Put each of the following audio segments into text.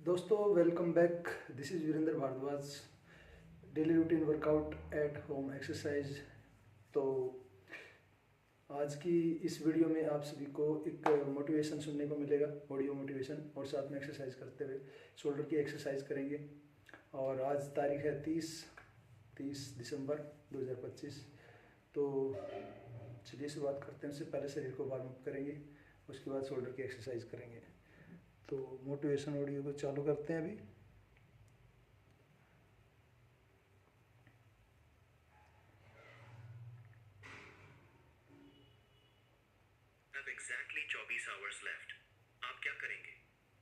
दोस्तों welcome back. This is Virendra Bhardwaj. Daily routine workout at home exercise. तो आज की इस वीडियो में आप सभी को एक मोटिवेशन सुनने को मिलेगा, ऑडियो मोटिवेशन, और साथ में एक्सरसाइज करते हुए शोल्डर की एक्सरसाइज करेंगे। और आज तारीख है 30 दिसंबर 2025। तो चलिए शुरुआत करते हैं। उससे पहले शरीर को वार्म अप करेंगे, उसके बाद शोल्डर की एक्सरसाइज करेंगे। तो मोटिवेशन ऑडियो को चालू करते हैं अभी। Have exactly 24 hours left. आप क्या करेंगे?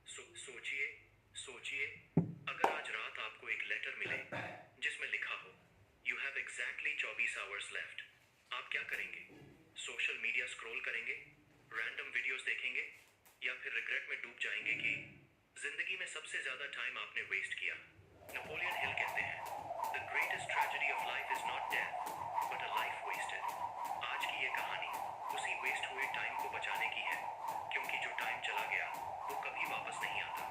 सोचिए सोचिए, अगर आज रात आपको एक लेटर मिले जिसमें लिखा हो You have exactly 24 hours left. आप क्या करेंगे? सोशल मीडिया स्क्रॉल करेंगे, रैंडम वीडियोस देखेंगे, या फिर रिग्रेट में डूब जाएंगे कि जिंदगी में सबसे ज्यादा टाइम आपने वेस्ट किया। नेपोलियन हिल कहते हैं The greatest tragedy of life is not death, but a life wasted. आज की ये कहानी उसी वेस्ट हुए टाइम को बचाने की है, क्योंकि जो टाइम चला गया वो कभी वापस नहीं आता।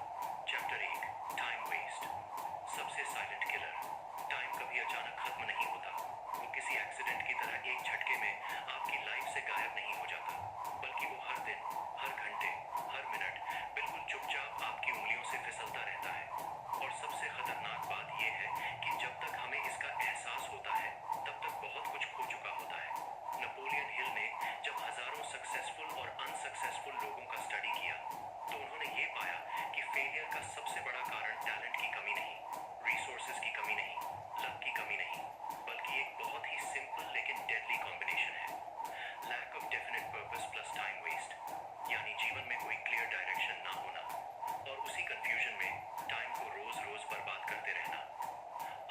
Chapter 1, time waste. सबसे साइलेंट किलर। टाइम कभी अचानक खत्म नहीं होता। वो किसी एक्सीडेंट की तरह एक झटके में आपकी लाइफ से गायब नहीं हो जाता, बल्कि वो हर दिन, हर घंटे, हर मिनट बिल्कुल चुपचाप आपकी उंगलियों से फिसलता रहता है। और सबसे खतरनाक बात यह है कि जब तक हमें इसका एहसास होता है तब तक बहुत कुछ खो चुका होता है। नेपोलियन हिल ने जब हजारों सक्सेसफुल और अनसक्सेसफुल लोगों का स्टडी किया तो उन्होंने ये पाया कि फेलियर का सबसे बड़ा कारण टैलेंट की कमी नहीं, रिसोर्सेज की कमी नहीं, लक की कमी नहीं, बल्कि एक बहुत ही सिंपल लेकिन डेडली कॉम्बिनेशन है। Lack of definite purpose plus time waste, यानी जीवन में कोई क्लियर डायरेक्शन ना होना और उसी कंफ्यूजन में टाइम को रोज रोज बर्बाद करते रहना।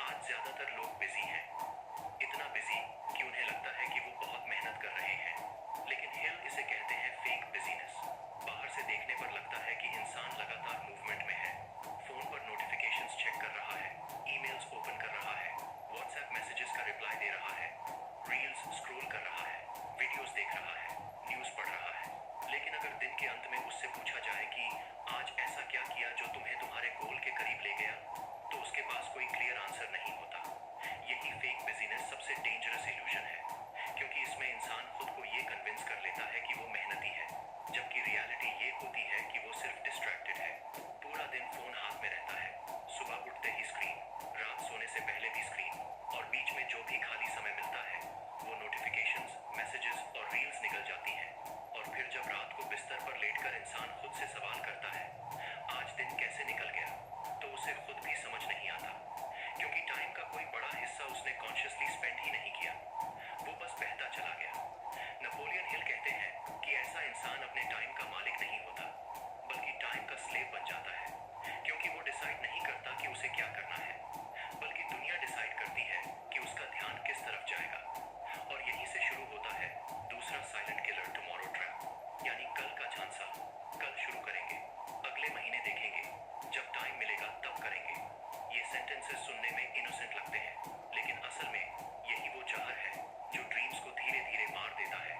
आज ज्यादातर लोग बिजी हैं, इतना बिजी कि उन्हें लगता है कि वो बहुत मेहनत कर रहे हैं, लेकिन हिल इसे कहते हैं फेक बिजीनेस। बाहर से देखने पर लगता है कि इंसान लगातार मूवमेंट में है, फोन पर नोटिफिकेशंस चेक कर रहा है, ईमेल्स ओपन कर रहा है, व्हाट्सएप मैसेजेस का रिप्लाई दे रहा है, रील्स स्क्रॉल कर रहा है, वीडियोस देख रहा है, न्यूज़ पढ़ रहा है। लेकिन अगर दिन के अंत में उससे पूछा जाए कि आज ऐसा क्या किया जो तुम्हें तुम्हारे गोल के करीब ले गया, तो उसके पास कोई क्लियर आंसर नहीं होता। यही फेक बिजीनेस सबसे डेंजरस इल्यूजन है, क्योंकि इसमें इंसान खुद को ये कन्विंस कर लेता है कि वो मेहनती है, जबकि रियलिटी ये होती है कि वो सिर्फ डिस्ट्रैक्टेड है। पूरा दिन फोन हाथ में रहता है, सुबह उठते ही स्क्रीन, रात सोने से पहले भी स्क्रीन, और बीच में जो भी खाली समय मिलता है वो नोटिफिकेशंस, मैसेजेस और रील्स निकल जाती हैं। और फिर जब रात को बिस्तर पर लेटकर इंसान खुद से सवाल करता है आज दिन कैसे निकल गया, तो उसे खुद भी समझ नहीं आता, क्योंकि टाइम का कोई बड़ा हिस्सा उसने कॉन्शियसली स्पेंड ही नहीं किया, वो बस बहता चला गया। नेपोलियन हिल कहते हैं कि ऐसा इंसान अपने टाइम का मालिक नहीं होता, बल्कि टाइम का स्लेव बन जाता है, क्योंकि वो डिसाइड नहीं करता कि उसे क्या करना है, बल्कि दुनिया डिसाइड करती है कि उसका ध्यान किस तरफ जाएगा। और यहीं से शुरू होता है दूसरा साइलेंट किलर, टुमारो ट्रैप, यानी कल का झांसा। कल शुरू करेंगे, अगले महीने देखेंगे, जब टाइम मिलेगा तब करेंगे। ये सेंटेंसेस सुनने में इनोसेंट लगते हैं, लेकिन असल में यही वो जहर है जो ड्रीम्स को धीरे धीरे मार देता है।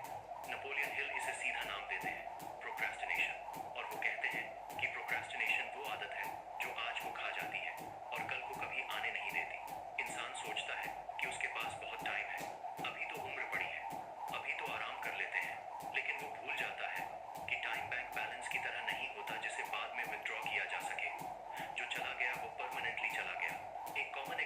नेपोलियन हिल इसे सीधा नाम देते हैं प्रोक्रेस्टिनेशन, और वो कहते हैं कि प्रोक्रेस्टिनेशन वो आदत है जो आज को खा जाती है और कल को कभी आने नहीं देती। इंसान सोचता है कि उसके पास बहुत टाइम है, अभी तो उम्र बड़ी है, अभी तो आराम कर लेते हैं, लेकिन वो भूल जाता है कि टाइम बैंक बैलेंस की तरह नहीं होता जिसे बाद में विथड्रॉ किया जा सके। जो चला गया वो परमानेंटली चला गया। एक कॉमन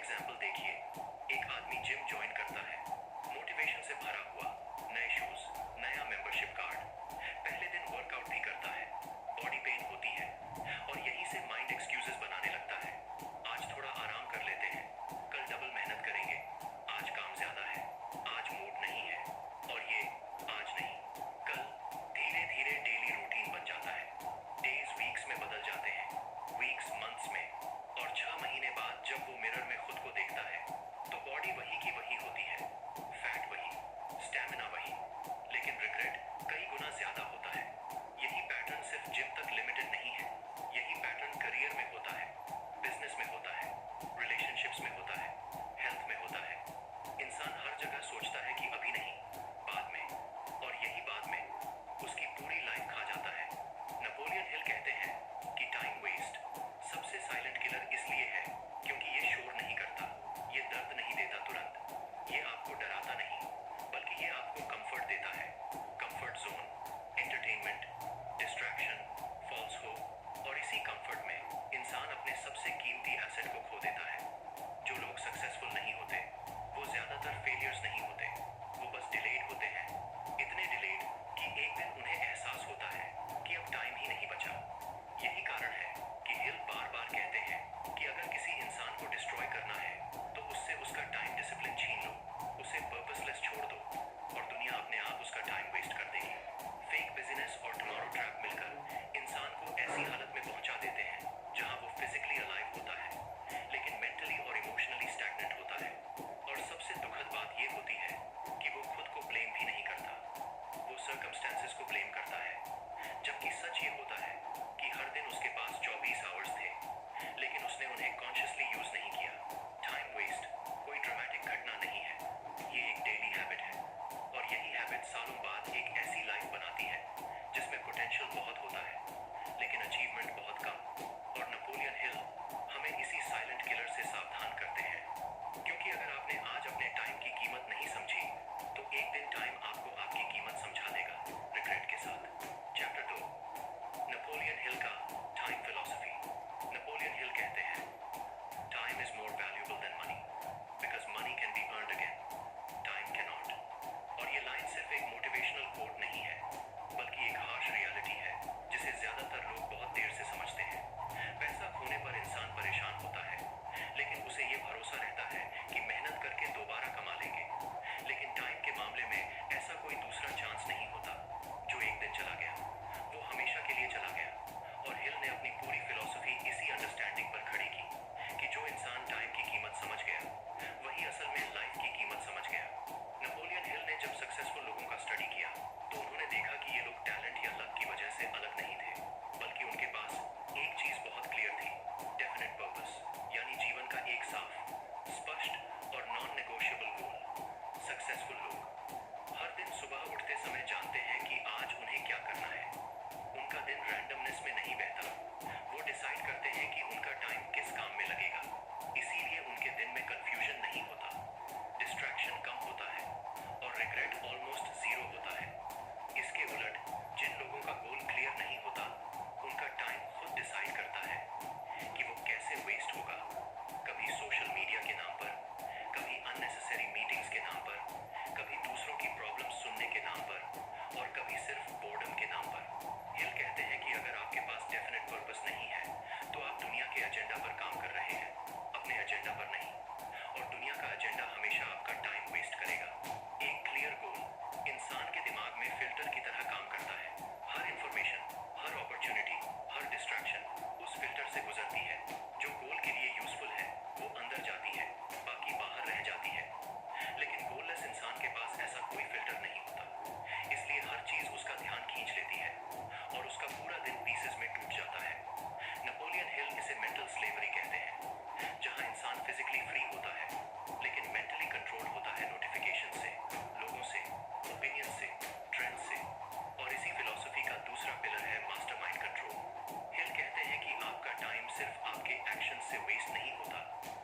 से वेस्ट नहीं होता,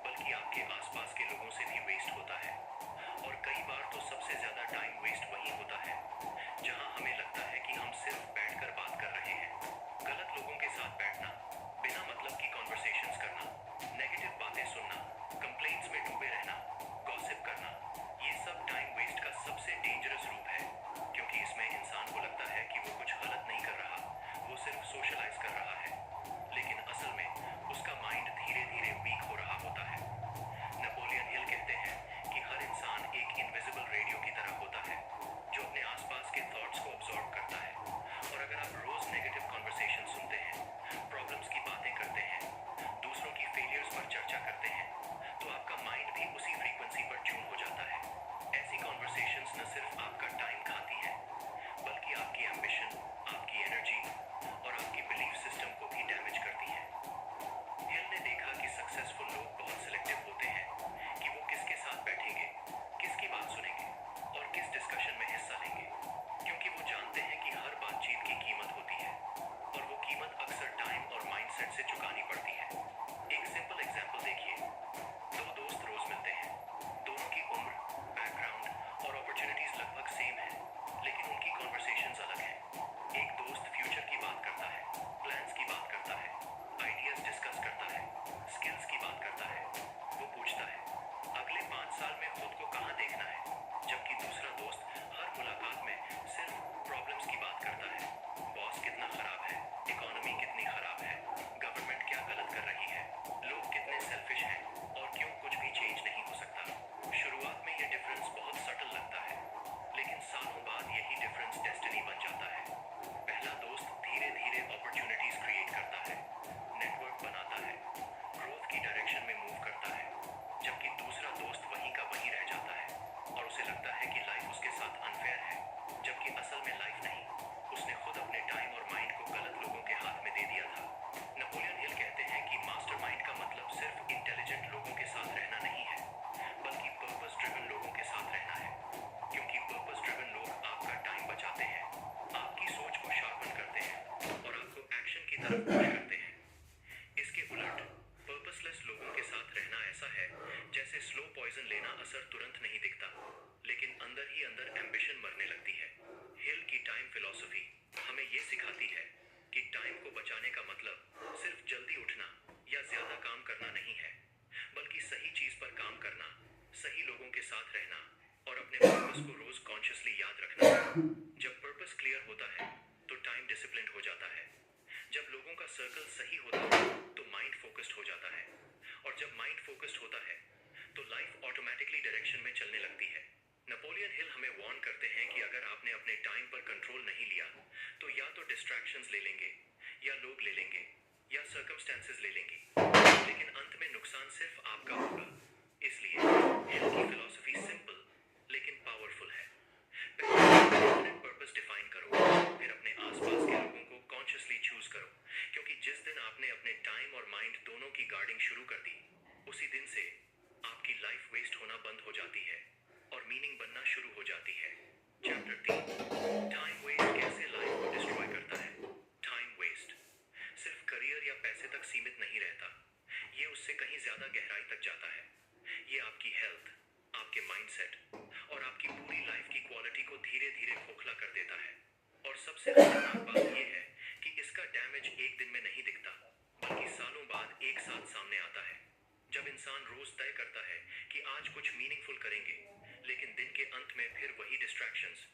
बल्कि आपके आसपास के लोगों से भी वेस्ट होता है। और कई बार तो सबसे ज्यादा टाइम वेस्ट वहीं होता है जहां हमें लगता है कि हम सिर्फ बैठकर बात कर रहे हैं। गलत लोगों के साथ बैठना, बिना मतलब की कॉन्वर्सेशंस करना, नेगेटिव बातें सुनना, कंप्लेंट्स में डूबे रहना, गॉसिप करना, ये सब टाइम वेस्ट का सबसे डेंजरस रूप है। क्योंकि इसमें इंसान को लगता है कि वो कुछ गलत नहीं कर रहा, वो सिर्फ सोशलाइज कर रहा है, लेकिन असल में उसका माइंड धीरे धीरे वीक हो रहा होता है। नेपोलियन हिल कहते हैं कि हर इंसान एक इनविजिबल रेडियो की तरह होता है जो अपने आसपास के थॉट्स को ऑब्जॉर्व करता है। और अगर आप रोज नेगेटिव कॉन्वर्सेशन सुनते हैं, प्रॉब्लम्स की बातें करते हैं, दूसरों की फेलियर्स पर चर्चा करते हैं, तो आपका माइंड भी उसी फ्रीक्वेंसी पर ट्यून हो जाता है। ऐसी कॉन्वर्सेशंस न सिर्फ आपका टाइम खाती है, बल्कि आपकी एम्बिशन, आपकी एनर्जी और आपकी बिलीफ सिस्टम को भी डैमेज करती है। हिल ने देखा कि सक्सेसफुल लोग बहुत सिलेक्टिव होते हैं कि वो किसके साथ बैठेंगे, किसकी बात सुनेंगे और किस डिस्कशन में हिस्सा लेंगे, क्योंकि वो जानते हैं कि हर बातचीत की कीमत होती है और वो कीमत अक्सर टाइम और माइंडसेट से चुकानी पड़ती है। एक सिंपल एग्जांपल देखिए, दो दोस्त रोज मिलते हैं, दोनों की उम्र, बैकग्राउंड और अपॉर्चुनिटीज लगभग सेम है, लेकिन उनकी कॉन्वर्सेशंस अलग हैं। एक दोस्त फ्यूचर की बात करता है, प्लान्स की बात करता है, आइडियाज डिस्कस करता है, स्किल्स की बात करता है। वो पूछता है, अगले 5 साल में खुद को कहाँ देखना है, जबकि दूसरा दोस्त हर मुलाकात में सिर्फ प्रॉब्लम्स की बात करता है। बॉस कितना खराब है, इकोनॉमी कितनी खराब है, गवर्नमेंट क्या गलत कर रही है, लोग कितने सेल्फिश हैं और क्यों कुछ भी चेंज नहीं हो सकता। शुरुआत में ये डिफरेंस बहुत सटल लगता है, लेकिन सालों बाद यही डिफरेंस डेस्टिनी बन जाता है। पहला दोस्त धीरे धीरे अपॉर्चुनिटीज क्रिएट करता है, नेटवर्क बनाता है, ग्रोथ की डायरेक्शन में मूव करता है, जबकि दूसरा दोस्त वहीं का वहीं रह जाता है और उसे लगता है कि लाइफ उसके साथ अनफेयर है, जबकि असल में लाइफ नहीं, उसने खुद अपने टाइम और माइंड को गलत लोगों के हाथ में दे दिया था। नेपोलियन हिल कहते हैं कि मास्टरमाइंड का मतलब सिर्फ इंटेलिजेंट लोगों के साथ रहना नहीं है, बल्कि पर्पस ड्रिवन लोगों के साथ रहना है। क्योंकि पर्पस ड्रिवन लोग आपका टाइम बचाते हैं, आपकी सोच को शार्पन करते हैं और आपको एक्शन की तरफ पुश करते हैं। इसके उलट पर्पसलेस लोगों के साथ रहना ऐसा है जैसे स्लो पॉइजन लेना, असर तुरंत नहीं दिखता, लेकिन अंदर ही अंदर एम्बिशन मरने लगती है। हिल की टाइम फिलॉसफी हमें ये सिखाती है कि टाइम को बचाने का मतलब सिर्फ जल्दी उठना या ज्यादा काम करना नहीं है, बल्कि सही चीज पर काम करना, सही लोगों के साथ रहना और अपने पर्पस को रोज कॉन्शियसली याद रखना है। जब पर्पस क्लियर होता है तो टाइम डिसिप्लिन हो जाता है। जब लोगों का सर्कल सही होता है तो माइंड फोकस्ड हो जाता है, और जब माइंड फोकस्ड होता है तो लाइफ ऑटोमेटिकली डायरेक्शन में चलने लगती है। नेपोलियन हिल हमें वार्न करते हैं कि अगर आपने अपने टाइम पर कंट्रोल नहीं लिया तो या तो डिस्ट्रैक्शंस ले लेंगे, या लोग ले लेंगे, या सर्कमस्टेंसेस ले लेंगी, लेकिन अंत में नुकसान सिर्फ आपका होगा। इसलिए हिल की फिलॉसफी सिंपल लेकिन पावरफुल है। पहले पर्पस डिफाइन करो, फिर अपने आसपास के लोगों को कॉन्शियसली चूज करो, क्योंकि जिस दिन आपने अपने टाइम और माइंड दोनों की गार्डिंग शुरू कर दी, उसी दिन से आपकी लाइफ वेस्ट होना बंद हो जाती है और मीनिंग बनना शुरू हो जाती है। चैप्टर 3, टाइम वेस्ट कैसे लाइफ को डिस्ट्रॉय करता है। टाइम वेस्ट सिर्फ करियर या पैसे तक सीमित नहीं रहता, ये उससे कहीं ज्यादा गहराई तक जाता है। ये आपकी हेल्थ, आपके माइंडसेट और आपकी पूरी लाइफ की क्वालिटी को धीरे धीरे खोखला कर देता है। और सबसे खतरनाक बात यह है कि इसका डैमेज एक दिन में नहीं दिखता, बल्कि सालों बाद एक साथ सामने आता है। जब इंसान रोज तय करता है कि आज कुछ मीनिंगफुल करेंगे, लेकिन दिन के अंत में फिर वही डिस्ट्रैक्शंस,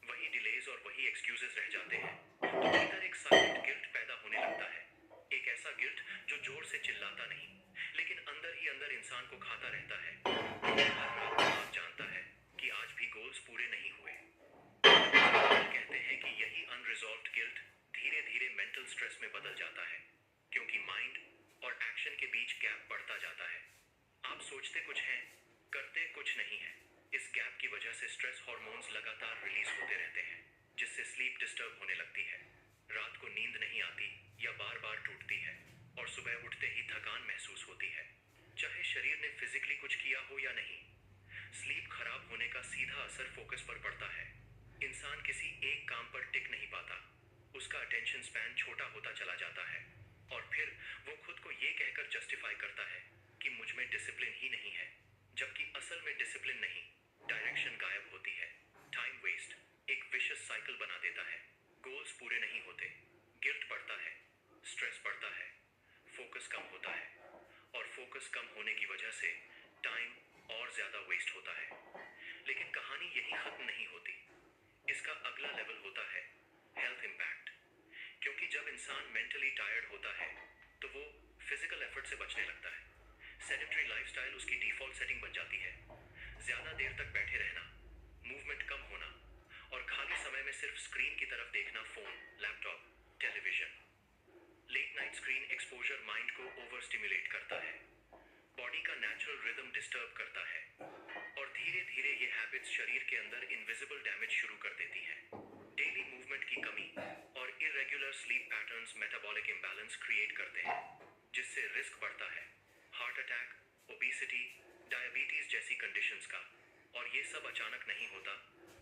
वही डिलेज और वही एक्सक्यूजेस रह जाते हैं, तो भीतर एक साइलेंट गिल्ट पैदा होने लगता है। एक ऐसा गिल्ट जो जोर से चिल्लाता नहीं, लेकिन अंदर ही अंदर इंसान को खाता रहता है। हर रात दिमाग जानता है कि आज भी गोल्स पूरे नहीं हुए। कहते हैं कि यही अनरिजॉल्व्ड गिल्ट धीरे धीरे मेंटल स्ट्रेस में बदल जाता है, क्योंकि माइंड और एक्शन के बीच गैप बढ़ता जाता है। आप सोचते कुछ हैं, करते कुछ नहीं है। इस गैप की वजह से स्ट्रेस हार्मोन्स लगातार रिलीज होते रहते हैं, जिससे स्लीप डिस्टर्ब होने लगती है, रात को नींद नहीं आती या बार बार टूटती है, और सुबह उठते ही थकान महसूस होती है, चाहे शरीर ने फिजिकली कुछ किया हो या नहीं। स्लीप खराब होने का सीधा असर फोकस पर पड़ता है। इंसान किसी एक काम पर टिक नहीं पाता, उसका अटेंशन स्पैन छोटा होता चला जाता है, और फिर वो खुद को ये कहकर जस्टिफाई करता है फोकस कम होने की वजह से टाइम और ज्यादा वेस्ट होता है। लेकिन कहानी यही खत्म नहीं होती। इसका अगला लेवल होता है हेल्थ इम्पैक्ट। क्योंकि जब इंसान मेंटली टायर्ड होता है तो वो फिजिकल एफर्ट से बचने लगता है। सेडेंटरी लाइफस्टाइल उसकी डिफॉल्ट सेटिंग बन जाती है। ज्यादा देर तक बैठे रहना, मूवमेंट कम होना और खाली समय में सिर्फ स्क्रीन की तरफ देखना, phone, laptop, television. Late night screen exposure mind को ओवर स्टिमुलेट करता है, बॉडी का नेचुरल रिदम डिस्टर्ब करता है और धीरे धीरे ये हैबिट्स शरीर के अंदर इनविजिबल डैमेज शुरू कर देती हैं। डेली मूवमेंट की कमी और irregular sleep patterns metabolic imbalance create करते हैं, जिससे रिस्क बढ़ता है हार्ट अटैक, ओबेसिटी, डायबिटीज जैसी कंडीशंस का। और ये सब अचानक नहीं होता,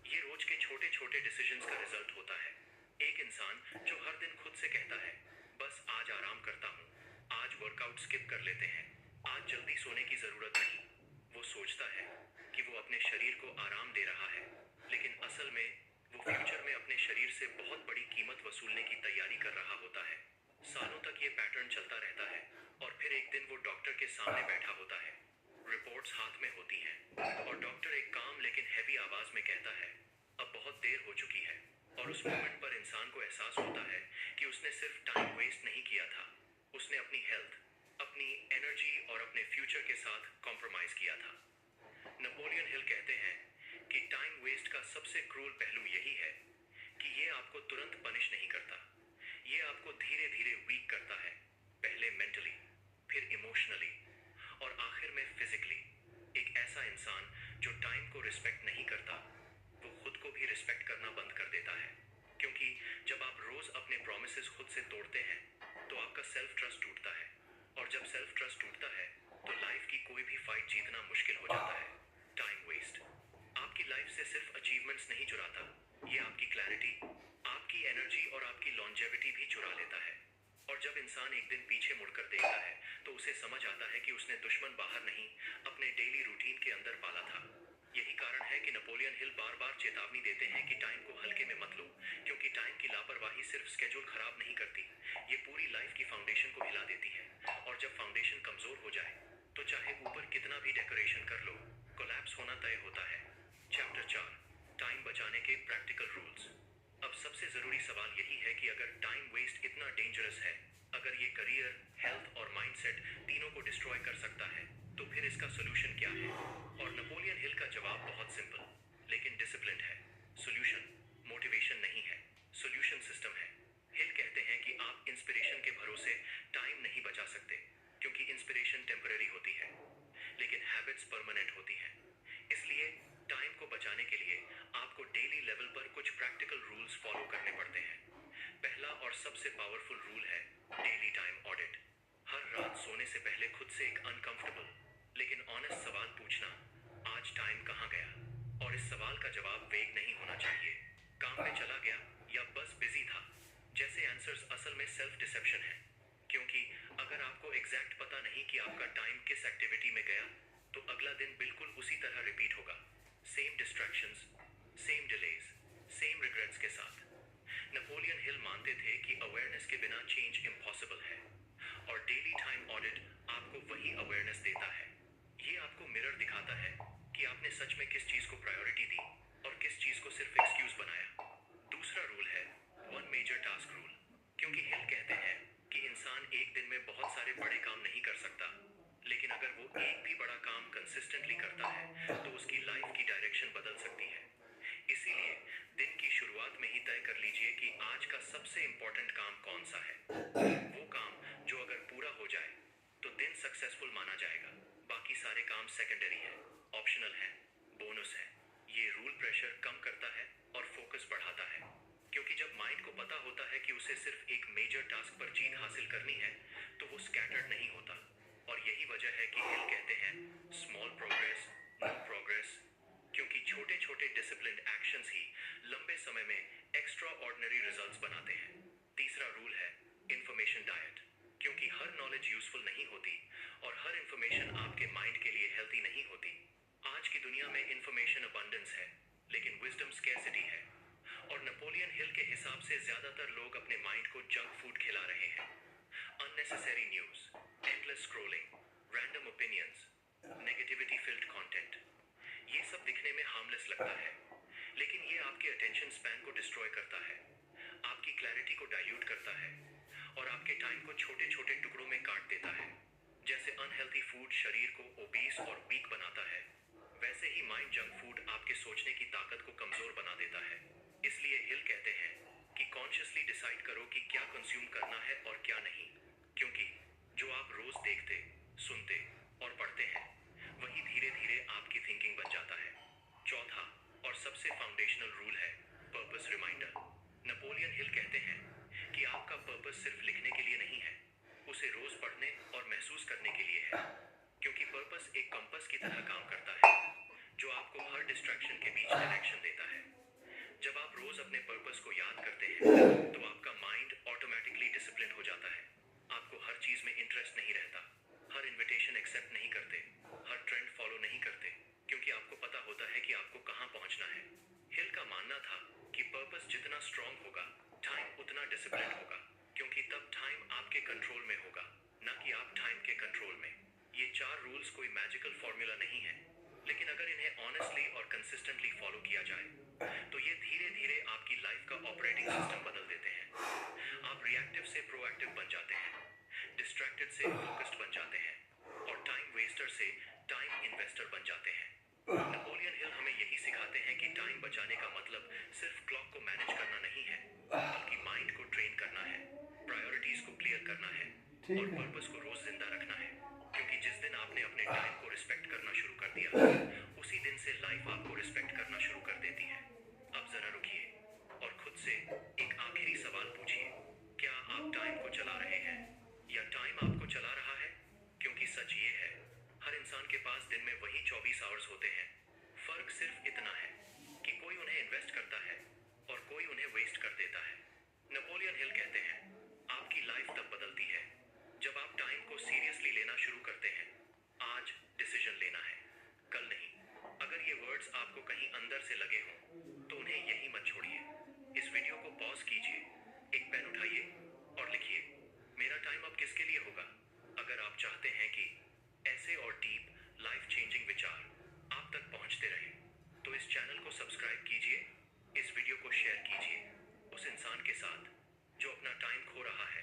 ये रोज के छोटे छोटे डिसीजंस का रिजल्ट होता है। एक इंसान जो हर दिन खुद से कहता है बस आज आराम करता हूँ, आज वर्कआउट स्किप कर लेते हैं, आज जल्दी सोने की जरूरत नहीं, वो सोचता है कि वो अपने शरीर को आराम दे रहा है, लेकिन असल में वो फ्यूचर में अपने शरीर से बहुत बड़ी कीमत वसूलने की तैयारी कर रहा होता है। सालों तक ये पैटर्न चलता रहता है और फिर एक दिन वो डॉक्टर के सामने बैठा होता है, रिपोर्ट्स हाथ में होती हैं और डॉक्टर एक काम लेकिन हैवी आवाज में कहता है अब बहुत देर हो चुकी है। और उस मोमेंट पर इंसान को एहसास होता है कि उसने सिर्फ टाइम वेस्ट नहीं किया था, उसने अपनी हेल्थ, अपनी एनर्जी और अपने फ्यूचर के साथ कॉम्प्रोमाइज किया था। नेपोलियन हिल कहते हैं कि टाइम वेस्ट का सबसे क्रूर पहलू यही है कि ये आपको तुरंत पनिश नहीं करता, ये आपको धीरे धीरे वीक करता है, पहले मेंटली, फिर इमोशनली और आखिर में फिजिकली। एक ऐसा इंसान जो टाइम को रिस्पेक्ट नहीं करता, वो खुद को भी रिस्पेक्ट करना बंद कर देता है। क्योंकि जब आप रोज अपने प्रॉमिसेस खुद से तोड़ते हैं तो आपका सेल्फ ट्रस्ट टूटता है और जब सेल्फ ट्रस्ट टूटता है तो लाइफ की कोई भी फाइट जीतना मुश्किल हो जाता है। टाइम वेस्ट आपकी लाइफ से सिर्फ अचीवमेंट्स नहीं चुराता, ये आपकी क्लैरिटी, आपकी एनर्जी और आपकी लॉन्जेविटी भी चुरा लेता है। और जब इंसान एक दिन पीछे मुड़कर देखता है तो उसे समझ आता है कि उसने दुश्मन बाहर नहीं, अपने डेली रूटीन के अंदर पाला था। यही कारण है कि नेपोलियन हिल बार बार चेतावनी देते हैं कि टाइम को हल्के में मत लो, क्योंकि टाइम की लापरवाही सिर्फ स्केड्यूल खराब नहीं करती, ये पूरी लाइफ की फाउंडेशन को हिला देती है। और जब फाउंडेशन कमजोर हो जाए तो चाहे ऊपर कितना भी डेकोरेशन कर लो, कोलैप्स होना तय होता है। चैप्टर 4, टाइम बचाने के प्रैक्टिकल रूल्स। अब सबसे जरूरी सवाल यही है कि अगर टाइम वेस्ट इतना डेंजरस है, अगर ये करियर, हेल्थ और माइंडसेट तीनों को डिस्ट्रॉय कर सकता है, तो फिर इसका सोल्यूशन क्या है? और नेपोलियन हिल का जवाब बहुत सिंपल लेकिन डिसिप्लिन्ड है। सोल्यूशन मोटिवेशन नहीं है, सोल्यूशन सिस्टम है। हिल कहते हैं कि आप इंस्पिरेशन के भरोसे टाइम नहीं बचा सकते, क्योंकि इंस्पिरेशन टेम्पररी होती है लेकिन हैबिट्स परमानेंट होती हैं। इसलिए टाइम को बचाने के लिए आपको डेली लेवल पर कुछ प्रैक्टिकल रूल्स फॉलो करने पड़ते हैं। पहला और सबसे पावरफुल रूल है डेली टाइम ऑडिट। हर रात सोने से पहले खुद से एक अनकंफर्टेबल लेकिन ऑनेस्ट सवाल पूछना, आज टाइम कहाँ गया? और इस सवाल का जवाब वेग नहीं होना चाहिए, काम में चला गया या बस बिजी था जैसे आंसर्स असल में सेल्फ डिसेप्शन है। क्योंकि अगर आपको एग्जैक्ट पता नहीं कि आपका टाइम किस एक्टिविटी में गया, तो अगला दिन बिल्कुल उसी तरह रिपीट होगा, same distractions, same delays, same regrets के साथ। नेपोलियन हिल मानते थे कि अवेयरनेस के बिना चेंज इम्पॉसिबल है और डेली टाइम ऑडिट आपको वही अवेयरनेस देता है। ये आपको मिरर दिखाता है कि आपने सच में किस चीज को प्रायोरिटी दी और किस चीज को सिर्फ एक्सक्यूज बनाया। दूसरा रूल है वन मेजर टास्क रूल। क्योंकि हिल कहते हैं कि इंसान एक दिन में बहुत सारे बड़े काम नहीं कर सकता, लेकिन अगर वो एक भी बड़ा काम कंसिस्टेंटली करता है तो उसकी लाइफ की डायरेक्शन बदल सकती है। इसीलिए दिन की शुरुआत में ही तय कर लीजिए कि आज का सबसे इंपॉर्टेंट काम कौन सा है। वो काम जो अगर पूरा हो जाए तो दिन सक्सेसफुल माना जाएगा, बाकी सारे काम सेकेंडरी है, ऑप्शनल है, बोनस है। ये रूल प्रेशर कम करता है और फोकस बढ़ाता है, क्योंकि जब माइंड को पता होता है कि उसे सिर्फ एक मेजर टास्क पर जीत हासिल करनी है तो वो स्कैटर्ड नहीं होता। और यही वजह है कि हिल कहते हैं स्मॉल प्रोग्रेस, नो प्रोग्रेस, क्योंकि छोटे छोटे डिसिप्लिन्ड एक्शंस ही लंबे समय में एक्स्ट्रा ऑर्डिनरी रिजल्ट्स बनाते हैं। तीसरा रूल है इंफॉर्मेशन डाइट। क्योंकि हर नॉलेज यूजफुल नहीं होती और हर इंफॉर्मेशन आपके माइंड के लिए हेल्थी नहीं होती। आज की दुनिया में इंफॉर्मेशन अबंडेंस है लेकिन विजडम स्कैर्सिटी है। और नेपोलियन हिल के हिसाब से ज्यादातर लोग अपने माइंड को जंक फूड खिला रहे हैं। Unnecessary news, endless scrolling, random opinions, negativity filled content. ये सब दिखने में हार्मलेस लगता है, लेकिन ये आपके अटेंशन स्पैन को डिस्ट्रॉय करता है, आपकी क्लैरिटी को डाइल्यूट करता है और आपके टाइम को छोटे छोटे टुकड़ों में काट देता है। जैसे अनहेल्थी फूड शरीर को ओबीस और वीक बनाता है, वैसे ही माइंड जंक फूड आपके सोचने की ताकत को कमजोर बना देता है। इसलिए हिल कहते हैं कि कॉन्शियसली डिसाइड करो कि क्या कंज्यूम करना है और क्या नहीं, क्योंकि जो आप रोज देखते, सुनते और पढ़ते हैं, वही धीरे धीरे आपकी थिंकिंग बन जाता है। चौथा और सबसे फाउंडेशनल रूल है पर्पस रिमाइंडर। नेपोलियन हिल कहते हैं कि आपका पर्पस सिर्फ लिखने के लिए नहीं है, उसे रोज पढ़ने और महसूस करने के लिए है, क्योंकि पर्पस एक कंपास की तरह काम करता है जो आपको हर डिस्ट्रैक्शन के बीच डायरेक्शन देता है। जब आप रोज अपने पर्पस को याद करते हैं तो आपका माइंड ऑटोमेटिकली डिसिप्लिन हो जाता है। आपको हर चीज में इंटरेस्ट नहीं रहता, हर इनविटेशन एक्सेप्ट नहीं करते, हर ट्रेंड फॉलो नहीं करते, क्योंकि आपको पता होता है कि आपको कहां पहुंचना है। हिल का मानना था कि पर्पस जितना स्ट्रांग होगा, टाइम उतना डिसिप्लिन होगा, क्योंकि तब टाइम आपके कंट्रोल में होगा, ना कि आप टाइम के कंट्रोल में। ये 4 रूल्स कोई मैजिकल फॉर्मूला नहीं है, लेकिन अगर इन्हें ऑनेस्टली और कंसिस्टेंटली फॉलो किया जाए तो ये धीरे धीरे आपकी लाइफ का ऑपरेटिंग सिस्टम बदल देते हैं। आप रिएक्टिव से प्रोएक्टिव बन जाते हैं, डिस्ट्रैक्टेड से फोकस्ड बन जाते हैं और टाइम वेस्टर से टाइम इन्वेस्टर बन जाते हैं। नेपोलियन हिल हमें यही सिखाते हैं कि टाइम बचाने का मतलब सिर्फ क्लॉक को मैनेज करना नहीं है, बल्कि माइंड को ट्रेन करना है, प्रायोरिटीज को क्लियर करना है और पर्पस को रोज जिंदा रखना है। क्योंकि जिस दिन आपने अपने टाइम को रिस्पेक्ट करना शुरू कर दिया, उसी दिन से लाइफ आपको रिस्पेक्ट करना शुरू कर देती है। अब जरा रुकिए और खुद से एक आखिरी सवाल पूछिए, क्या आप टाइम को चला रहे हैं या टाइम आपको चला रहा है? क्योंकि सच ये है, हर इंसान के पास दिन में वही 24 आवर्स होते हैं। फर्क सिर्फ इतना है कि कोई उन्हें इन्वेस्ट करता है और कोई उन्हें वेस्ट कर देता है। नेपोलियन हिल कहते हैं, आपकी लाइफ तब बदलती है जब आप टाइम को सीरियसली लेना शुरू करते हैं। आज डिसीजन लेना है, कल नहीं। अगर ये वर्ड्स आपको कहीं अंदर से लगे हों तो उन्हें यहीं मत छोड़िए। इस वीडियो को पॉज कीजिए, एक पेन उठाइए और लिखिए, मेरा टाइम अब किसके लिए होगा? अगर आप चाहते हैं कि ऐसे और डीप लाइफ चेंजिंग विचार आप तक पहुंचते रहे तो इस चैनल को सब्सक्राइब कीजिए, इस वीडियो को शेयर कीजिए उस इंसान के साथ जो अपना टाइम खो रहा है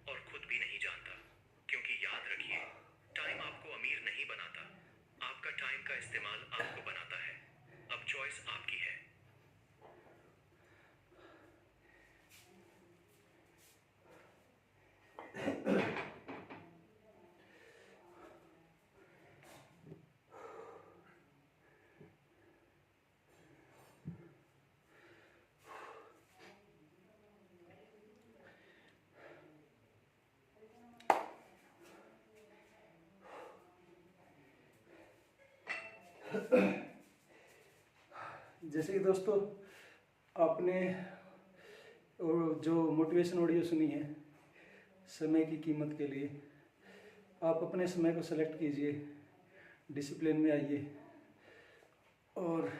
और खुद भी नहीं जानता। क्योंकि याद रखिए, टाइम आपको अमीर नहीं बनाता, आपका टाइम का इस्तेमाल आपको बनाता है। अब चॉइस आपकी है। जैसे कि दोस्तों, आपने जो मोटिवेशन ऑडियो सुनी है समय की कीमत के लिए, आप अपने समय को सेलेक्ट कीजिए, डिसिप्लिन में आइए और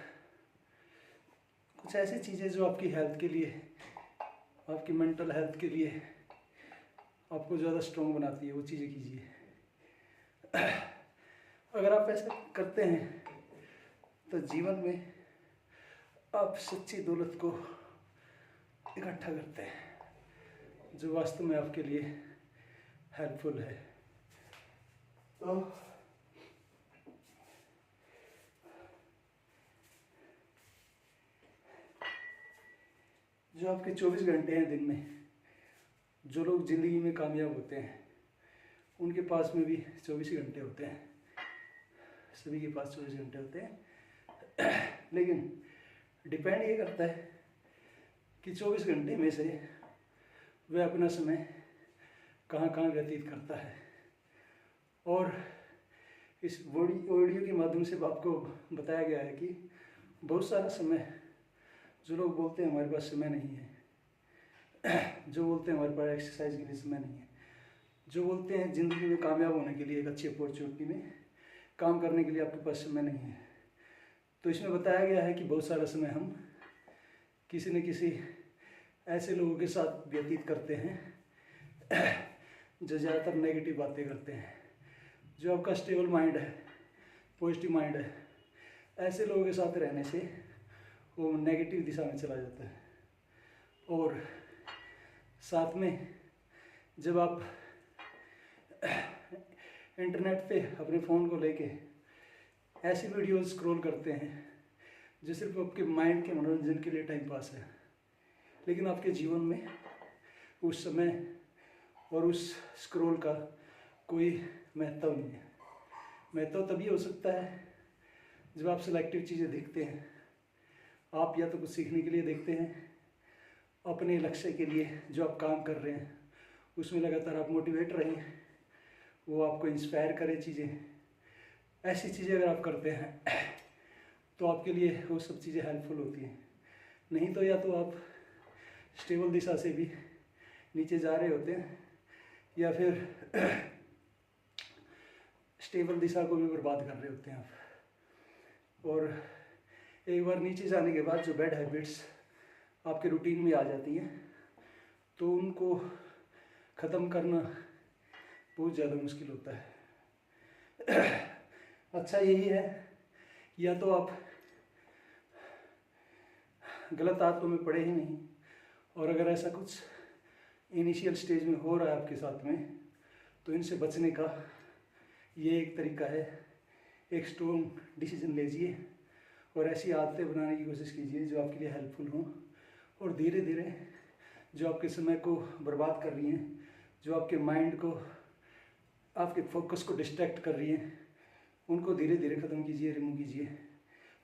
कुछ ऐसी चीज़ें जो आपकी हेल्थ के लिए, आपकी मेंटल हेल्थ के लिए आपको ज़्यादा स्ट्रॉन्ग बनाती है, वो चीज़ें कीजिए। अगर आप ऐसा करते हैं तो जीवन में आप सच्ची दौलत को इकट्ठा करते हैं जो वास्तव में आपके लिए हेल्पफुल है। तो जो आपके 24 घंटे हैं दिन में, जो लोग ज़िंदगी में कामयाब होते हैं उनके पास में भी 24 ही घंटे होते हैं, सभी के पास 24 घंटे होते हैं। लेकिन डिपेंड ये करता है कि 24 घंटे में से वह अपना समय कहाँ कहाँ व्यतीत करता है। और इस ऑडियो के माध्यम से आपको बताया गया है कि बहुत सारा समय, जो लोग बोलते हैं हमारे पास समय नहीं है, जो बोलते हैं हमारे पास एक्सरसाइज के लिए समय नहीं है, जो बोलते हैं ज़िंदगी में कामयाब होने के लिए एक अच्छी अपॉर्चुनिटी में काम करने के लिए आपके पास समय नहीं है, तो इसमें बताया गया है कि बहुत सारा समय हम किसी न किसी ऐसे लोगों के साथ व्यतीत करते हैं जो ज़्यादातर नेगेटिव बातें करते हैं, जो आपका स्टेबल माइंड है, पॉजिटिव माइंड है, ऐसे लोगों के साथ रहने से वो नेगेटिव दिशा में चला जाता है। और साथ में जब आप इंटरनेट पे अपने फ़ोन को लेके ऐसी वीडियोस स्क्रॉल करते हैं जो सिर्फ आपके माइंड के मनोरंजन के लिए टाइम पास है, लेकिन आपके जीवन में उस समय और उस स्क्रॉल का कोई महत्व नहीं है। महत्व तभी हो सकता है जब आप सिलेक्टिव चीज़ें देखते हैं। आप या तो कुछ सीखने के लिए देखते हैं, अपने लक्ष्य के लिए जो आप काम कर रहे हैं उसमें लगातार आप मोटिवेट रहें, वो आपको इंस्पायर करे चीज़ें। ऐसी चीज़ें अगर आप करते हैं तो आपके लिए वो सब चीज़ें हेल्पफुल होती हैं। नहीं तो या तो आप स्टेबल दिशा से भी नीचे जा रहे होते हैं या फिर स्टेबल दिशा को भी बर्बाद कर रहे होते हैं आप। और एक बार नीचे जाने के बाद जो बैड हैबिट्स आपके रूटीन में आ जाती हैं तो उनको ख़त्म करना बहुत ज़्यादा मुश्किल होता है। अच्छा यही है, या तो आप गलत आदतों में पड़े ही नहीं, और अगर ऐसा कुछ इनिशियल स्टेज में हो रहा है आपके साथ में तो इनसे बचने का ये एक तरीका है। एक स्ट्रॉन्ग डिसीजन लीजिए और ऐसी आदतें बनाने की कोशिश कीजिए जो आपके लिए हेल्पफुल हों, और धीरे धीरे जो आपके समय को बर्बाद कर रही हैं, जो आपके माइंड को, आपके फोकस को डिस्ट्रैक्ट कर रही हैं, उनको धीरे धीरे ख़त्म कीजिए, रिमूव कीजिए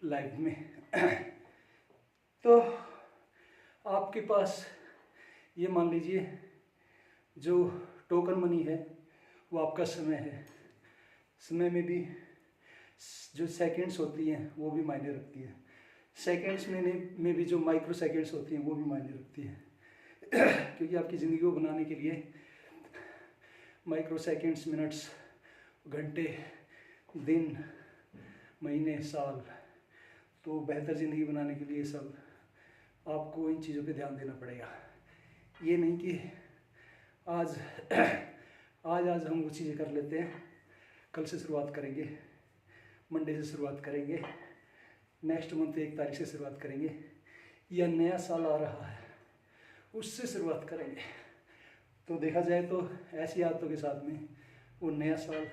लाइफ में। तो आपके पास ये मान लीजिए जो टोकन मनी है वो आपका समय है। समय में भी जो सेकंड्स होती हैं वो भी मायने रखती है। सेकंड्स में भी जो माइक्रो सेकंड्स होती हैं वो भी मायने रखती हैं। क्योंकि आपकी ज़िंदगी को बनाने के लिए माइक्रो सेकंड्स, मिनट्स, घंटे, दिन, महीने, साल, तो बेहतर ज़िंदगी बनाने के लिए सब आपको इन चीज़ों पे ध्यान देना पड़ेगा। ये नहीं कि आज हम वो चीज़ें कर लेते हैं, कल से शुरुआत करेंगे, मंडे से शुरुआत करेंगे, नेक्स्ट मंथ 1 तारीख से शुरुआत करेंगे, या नया साल आ रहा है उससे शुरुआत करेंगे। तो देखा जाए तो ऐसी आदतों के साथ में वो नया साल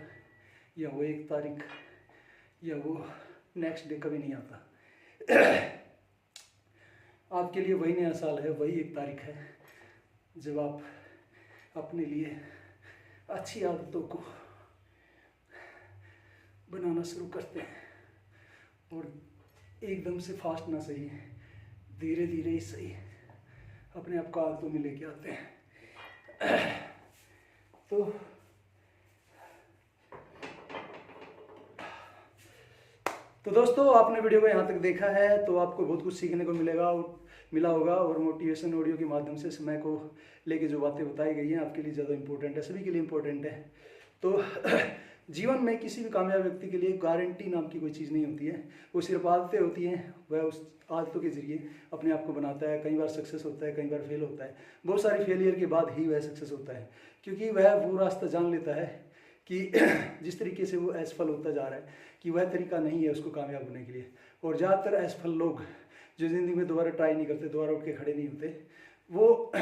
या वो 1 तारीख या वो नेक्स्ट डे कभी नहीं आता। आपके लिए वही नया साल है, वही 1 तारीख है जब आप अपने लिए अच्छी आदतों को बनाना शुरू करते हैं। और एकदम से फास्ट ना सही, धीरे धीरे ही सही, अपने आप को आदतों में लेके आते हैं। तो दोस्तों, आपने वीडियो को यहाँ तक देखा है तो आपको बहुत कुछ सीखने को मिला होगा। और मोटिवेशन ऑडियो के माध्यम से समय को लेके जो बातें बताई गई हैं आपके लिए ज़्यादा इंपॉर्टेंट है, सभी के लिए इंपॉर्टेंट है। तो जीवन में किसी भी कामयाब व्यक्ति के लिए गारंटी नाम की कोई चीज़ नहीं होती है, वो सिर्फ आदतें होती हैं। वह उस आदतों के जरिए अपने आप को बनाता है। कई बार सक्सेस होता है, कई बार फेल होता है। बहुत सारे फेलियर के बाद ही वह सक्सेस होता है, क्योंकि वह वो रास्ता जान लेता है कि जिस तरीके से वो असफल होता जा रहा है कि वह तरीका नहीं है उसको कामयाब होने के लिए। और ज़्यादातर असफल लोग जो ज़िंदगी में दोबारा ट्राई नहीं करते, दोबारा उठ के खड़े नहीं होते, वो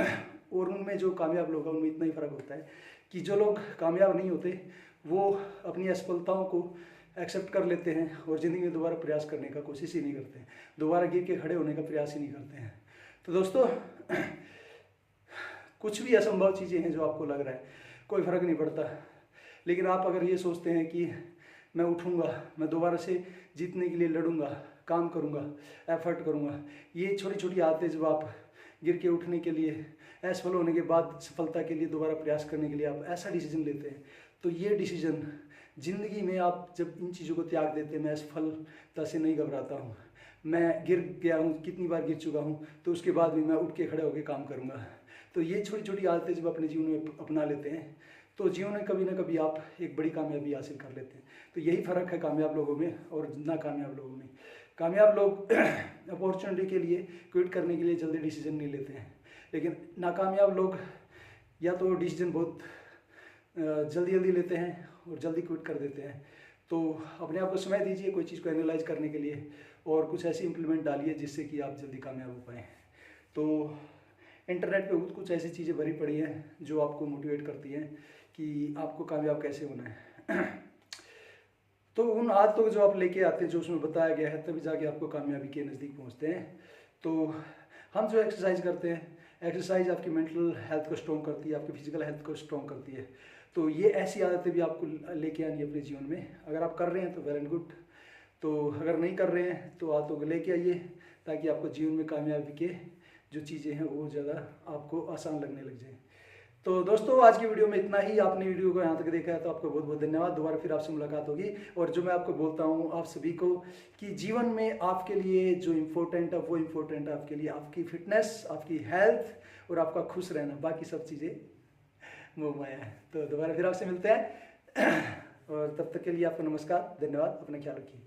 और उनमें जो कामयाब लोग हैं उनमें इतना ही फ़र्क होता है कि जो लोग कामयाब नहीं होते वो अपनी असफलताओं को एक्सेप्ट कर लेते हैं और ज़िंदगी में दोबारा प्रयास करने का कोशिश ही नहीं करते हैं, दोबारा गिर के खड़े होने का प्रयास ही नहीं करते हैं। तो दोस्तों, कुछ भी असंभव चीज़ें हैं जो आपको लग रहा है, कोई फ़र्क नहीं पड़ता। लेकिन आप अगर ये सोचते हैं कि मैं उठूँगा, मैं दोबारा से जीतने के लिए लड़ूंगा, काम करूँगा, एफर्ट करूँगा, ये छोटी छोटी आदतें जब आप गिर के उठने के लिए, असफल होने के बाद सफलता के लिए दोबारा प्रयास करने के लिए आप ऐसा डिसीजन लेते हैं, तो ये डिसीजन ज़िंदगी में आप जब इन चीज़ों को त्याग देते हैं, मैं असफलता से नहीं घबराता हूँ, मैं गिर गया हूँ, कितनी बार गिर चुका हूँ, तो उसके बाद भी मैं उठ के खड़े होकर काम करूँगा। तो ये छोटी छोटी आदतें जब अपने जीवन में अपना लेते हैं तो जीवन में कभी ना कभी आप एक बड़ी कामयाबी हासिल कर लेते हैं। तो यही फ़र्क है कामयाब लोगों में और नाकामयाब लोगों में। कामयाब लोग अपॉर्चुनिटी के लिए, क्विट करने के लिए जल्दी डिसीजन नहीं लेते हैं, लेकिन नाकामयाब लोग या तो डिसीजन बहुत जल्दी जल्दी लेते हैं और जल्दी क्विट कर देते हैं। तो अपने आप को समय दीजिए कोई चीज़ को एनालाइज करने के लिए और कुछ ऐसी इम्प्लीमेंट डालिए जिससे कि आप जल्दी कामयाब हो पाएँ। तो इंटरनेट पे कुछ ऐसी चीज़ें भरी पड़ी हैं जो आपको मोटिवेट करती हैं कि आपको कामयाब कैसे होना है। तो उन आदतों को जो आप लेके आते हैं, जो उसमें बताया गया है, तभी जाके आपको कामयाबी के नज़दीक पहुंचते हैं। तो हम जो एक्सरसाइज करते हैं, एक्सरसाइज आपकी मेंटल हेल्थ को स्ट्रॉन्ग करती है, आपकी फिजिकल हेल्थ को स्ट्रॉन्ग करती है। तो ये ऐसी आदतें भी आपको लेके आनी है अपने जीवन में। अगर आप कर रहे हैं तो वेल एंड गुड, तो अगर नहीं कर रहे हैं तो आदतों को लेके आइए ताकि आपको जीवन में कामयाबी के जो चीज़ें हैं वो ज़्यादा आपको आसान लगने लग जाए। तो दोस्तों आज की वीडियो में इतना ही। आपने वीडियो को यहाँ तक देखा है तो आपको बहुत बहुत धन्यवाद। दोबारा फिर आपसे मुलाकात होगी। और जो मैं आपको बोलता हूँ आप सभी को कि जीवन में आपके लिए जो इम्पोर्टेंट है वो इम्पोर्टेंट है आपके लिए आपकी फिटनेस, आपकी हेल्थ और आपका खुश रहना। बाकी सब चीज़ें मोह माया है। तो दोबारा फिर आपसे मिलते हैं और तब तक के लिए आपको नमस्कार, धन्यवाद, अपना ख्याल रखिए।